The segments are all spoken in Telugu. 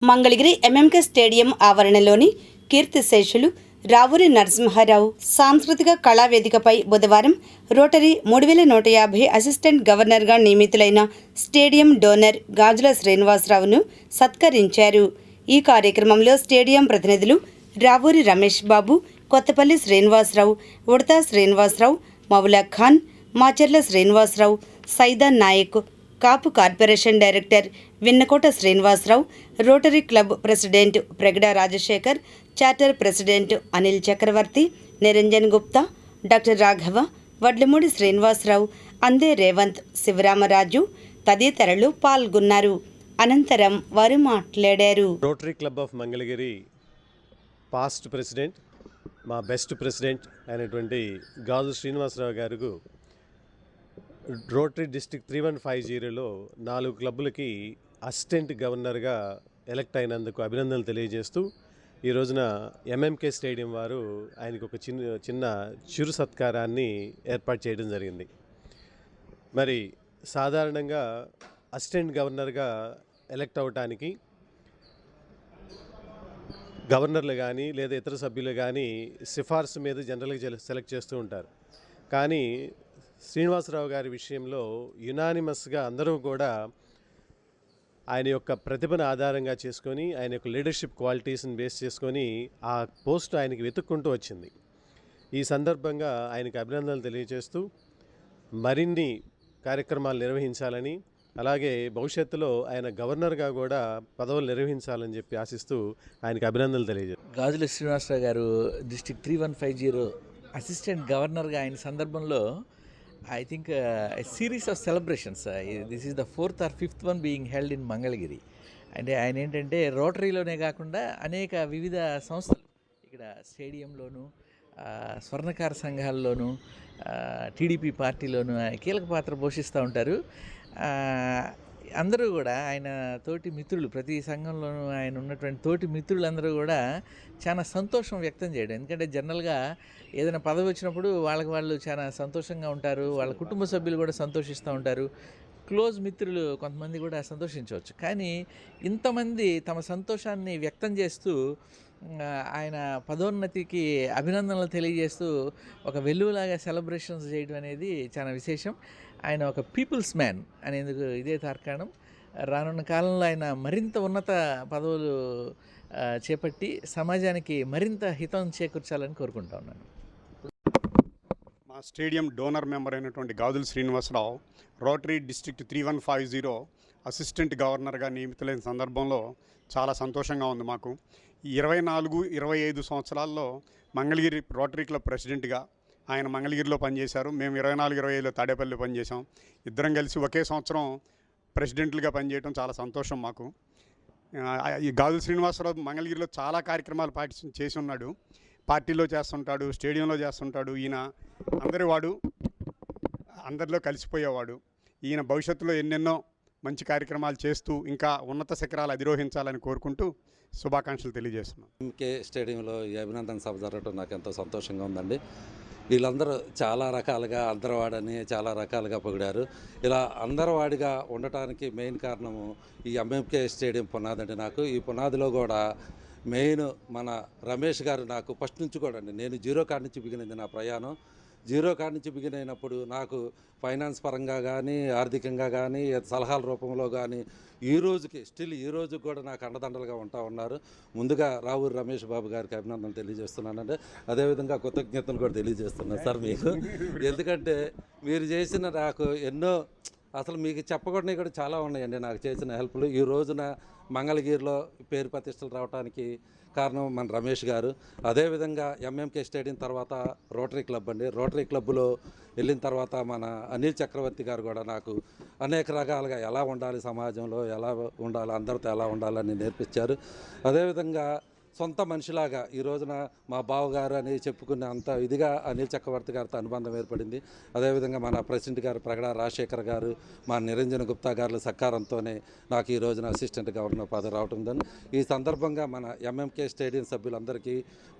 మంగళగిరి ఎంఎంకే స్టేడియం ఆవరణలోని కీర్తిశేషులు రావూరి నరసింహారావు సాంస్కృతిక కళావేదికపై బుధవారం రోటరీ 3150 అసిస్టెంట్ గవర్నర్గా నియమితులైన స్టేడియం డోనర్ గాజుల శ్రీనివాసరావును సత్కరించారు. ఈ కార్యక్రమంలో స్టేడియం ప్రతినిధులు Ravuri Ramesh Babu, Kothapalli Srinivasarao, Udatha Srinivasarao, Moula Khan, Macherla Srinivasarao, Saida Naik, Kapu corporation director Vinnakota Srinivasarao, rotary club president Pragada Rajasekhar, charter president Anil Chakravarthi, Niranjan Gupta, doctor Raghava, Vadlamudi Srinivasarao, Ande Revanth, Sivaramaraju తదితరులు పాల్గొన్నారు. అనంతరం వారు మాట్లాడారు. Rotary club of Mangalagiri past president, మా బెస్ట్ ప్రెసిడెంట్ అయినటువంటి గాజు శ్రీనివాసరావు గారు రోటరీ డిస్ట్రిక్ట్ 3150లో 4 క్లబ్బులకి అసిస్టెంట్ గవర్నర్గా ఎలక్ట్ అయినందుకు అభినందనలు తెలియజేస్తూ ఈ రోజున ఎంఎంకే స్టేడియం వారు ఆయనకు ఒక చిన్న చిరు సత్కారాన్ని ఏర్పాటు చేయడం జరిగింది. మరి సాధారణంగా అసిస్టెంట్ గవర్నర్గా ఎలక్ట్ అవటానికి గవర్నర్లు కానీ లేదా ఇతర సభ్యులు కానీ సిఫార్సు మీద జనరల్గా సెలెక్ట్ చేస్తూ ఉంటారు. కానీ శ్రీనివాసరావు గారి విషయంలో యునానిమస్గా అందరూ కూడా ఆయన యొక్క ప్రతిభను ఆధారంగా చేసుకొని, ఆయన యొక్క లీడర్షిప్ క్వాలిటీస్ని బేస్ చేసుకొని ఆ పోస్ట్ ఆయనకి వెతుక్కుంటూ వచ్చింది. ఈ సందర్భంగా ఆయనకు అభినందనలు తెలియజేస్తూ మరిన్ని కార్యక్రమాలు నిర్వహించాలని, అలాగే భవిష్యత్తులో ఆయన గవర్నర్గా కూడా పదవులు నిర్వహించాలని చెప్పి ఆశిస్తూ ఆయనకు అభినందనలు తెలియజేస్తారు. గాజుల శ్రీనివాసరావు గారు డిస్ట్రిక్ట్ 3150 అసిస్టెంట్ గవర్నర్గా అయిన సందర్భంలో I think a series of celebrations. This is the 4th or 5th one being held in Mangalagiri. అంటే ఆయన ఏంటంటే రోటరీలోనే కాకుండా అనేక వివిధ సంస్థలు ఇక్కడ స్టేడియంలోను, స్వర్ణకార సంఘాల్లోనూ, టీడీపీ పార్టీలోనూ కీలక పాత్ర పోషిస్తూ ఉంటారు. అందరూ కూడా ఆయన తోటి మిత్రులు, ప్రతి సంఘంలోనూ ఆయన ఉన్నటువంటి తోటి మిత్రులందరూ కూడా చాలా సంతోషం వ్యక్తం చేయడం. ఎందుకంటే జనరల్గా ఏదైనా పదవి వచ్చినప్పుడు వాళ్ళు చాలా సంతోషంగా ఉంటారు, వాళ్ళ కుటుంబ సభ్యులు కూడా సంతోషిస్తూ ఉంటారు, క్లోజ్ మిత్రులు కొంతమంది కూడా సంతోషించవచ్చు. కానీ ఇంతమంది తమ సంతోషాన్ని వ్యక్తం చేస్తూ ఆయన పదోన్నతికి అభినందనలు తెలియజేస్తూ ఒక వెల్లువలాగా సెలబ్రేషన్స్ చేయడం అనేది చాలా విశేషం. ఆయన ఒక పీపుల్స్ మ్యాన్ అనేందుకు ఇదే తార్కాణం. రానున్న కాలంలో ఆయన మరింత ఉన్నత పదవులు చేపట్టి సమాజానికి మరింత హితం చేకూర్చాలని కోరుకుంటా ఉన్నాను. మా స్టేడియం డోనర్ మెంబర్ అయినటువంటి గాజుల శ్రీనివాసరావు రోటరీ డిస్ట్రిక్ట్ 3150 అసిస్టెంట్ గవర్నర్గా నియమితులైన సందర్భంలో చాలా సంతోషంగా ఉంది మాకు. ఈ 24-25 సంవత్సరాల్లో మంగళగిరి రోటరీ క్లబ్ ప్రెసిడెంట్గా ఆయన మంగళగిరిలో పనిచేశారు. మేము 24-25లో తాడేపల్లిలో పనిచేసాం. ఇద్దరం కలిసి ఒకే సంవత్సరం ప్రెసిడెంట్లుగా పనిచేయడం చాలా సంతోషం మాకు. ఈ గాజుల శ్రీనివాసరావు మంగళగిరిలో చాలా కార్యక్రమాలు చేసి ఉన్నాడు. పార్టీలో చేస్తుంటాడు, స్టేడియంలో చేస్తుంటాడు. ఈయన అందరిలో కలిసిపోయేవాడు. ఈయన భవిష్యత్తులో ఎన్నెన్నో మంచి కార్యక్రమాలు చేస్తూ ఇంకా ఉన్నత శిఖరాలు అధిరోహించాలని కోరుకుంటూ శుభాకాంక్షలు తెలియజేస్తున్నాం. ఎంకే స్టేడియంలో ఈ అభినందన సభ జరగడం నాకు ఎంతో సంతోషంగా ఉందండి. వీళ్ళందరూ చాలా రకాలుగా అందరవాడని చాలా రకాలుగా పొగిడారు. ఇలా అందరవాడిగా ఉండటానికి మెయిన్ కారణము ఈ ఎంఎంకే స్టేడియం పునాదండి. నాకు ఈ పునాదిలో కూడా మెయిన్ మన రమేష్ గారు నాకు ఫస్ట్ నుంచి కూడా అండి, నేను జీరో కాడ నుంచి బిగినింది నా ప్రయాణం. జీరో కాడ నుంచి బిగిన్ అయినప్పుడు నాకు ఫైనాన్స్ పరంగా కానీ, ఆర్థికంగా కానీ, సలహాల రూపంలో కానీ ఈ రోజుకి కూడా నాకు అండదండలుగా ఉన్నారు. ముందుగా రావూరి రమేష్ బాబు గారికి అభినందనలు తెలియజేస్తున్నానంటే, అదేవిధంగా కృతజ్ఞతలు కూడా తెలియజేస్తున్నాను సార్ మీకు. ఎందుకంటే మీరు చేసిన నాకు ఎన్నో, అసలు మీకు చెప్పకూడనివి కూడా చాలా ఉన్నాయండి నాకు చేసిన హెల్ప్లు. ఈ రోజున మంగళగిరిలో పేరు ప్రతిష్టలు రావడానికి కారణం మన రమేష్ గారు. అదేవిధంగా ఎంఎంకే స్టేడియం తర్వాత రోటరీ క్లబ్ అండి. రోటరీ క్లబ్లో వెళ్ళిన తర్వాత మన అనిల్ చక్రవర్తి గారు కూడా నాకు అనేక రకాలుగా ఎలా ఉండాలి, సమాజంలో ఎలా ఉండాలి, అందరితో ఎలా ఉండాలని నేర్పించారు. అదేవిధంగా సొంత మనిషిలాగా ఈ రోజున మా బావగారు అని చెప్పుకునే అంత ఇదిగా అనిల్ చక్రవర్తి గారితో అనుబంధం ఏర్పడింది. అదేవిధంగా మన ప్రెసిడెంట్ గారు ప్రగడ రాజశేఖర్ గారు, మా నిరంజన్ గుప్తా గారు సహకారంతోనే నాకు ఈ రోజున అసిస్టెంట్ గవర్నర్ పదవి రావడం. ఈ సందర్భంగా మన ఎంఎంకే స్టేడియం సభ్యులందరికీ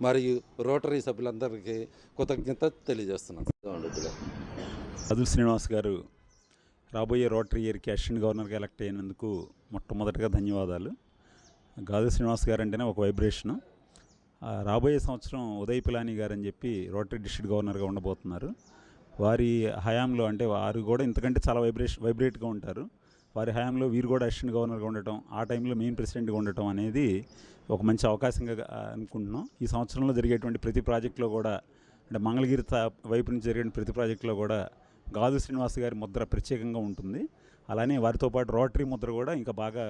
మరియు రోటరీ సభ్యులందరికీ కృతజ్ఞత తెలియజేస్తున్నాను. గాజుల శ్రీనివాస్ గారు రాబోయే రోటరీ ఇయర్కి అసిస్టెంట్ గవర్నర్గా ఎలక్ట్ అయినందుకు మొట్టమొదటిగా ధన్యవాదాలు. గాదు శ్రీనివాస్ గారు అంటేనే ఒక వైబ్రేషను. రాబోయే సంవత్సరం ఉదయ్ పిలాని గారు అని చెప్పి రోటరీ డిస్ట్రిక్ట్ గవర్నర్గా ఉండబోతున్నారు. వారి హయాంలో అంటే వారు కూడా ఇంతకంటే చాలా వైబ్రేట్గా ఉంటారు. వారి హయాంలో వీరు కూడా అసిస్టెంట్ గవర్నర్గా ఉండటం, ఆ టైంలో మెయిన్ ప్రెసిడెంట్గా ఉండటం అనేది ఒక మంచి అవకాశంగా అనుకుంటున్నాం. ఈ సంవత్సరంలో జరిగేటువంటి ప్రతి ప్రాజెక్టులో కూడా అంటే మంగళగిరి వైపు నుంచి జరిగే ప్రతి ప్రాజెక్టులో కూడా గాదు శ్రీనివాస్ గారి ముద్ర ప్రత్యేకంగా ఉంటుంది. అలానే వారితో పాటు రోటరీ ముద్ర కూడా ఇంకా బాగా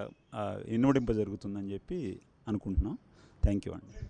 ఇనుమడింప జరుగుతుందని చెప్పి అనుకుంటున్నాం. థ్యాంక్ యూ అండి.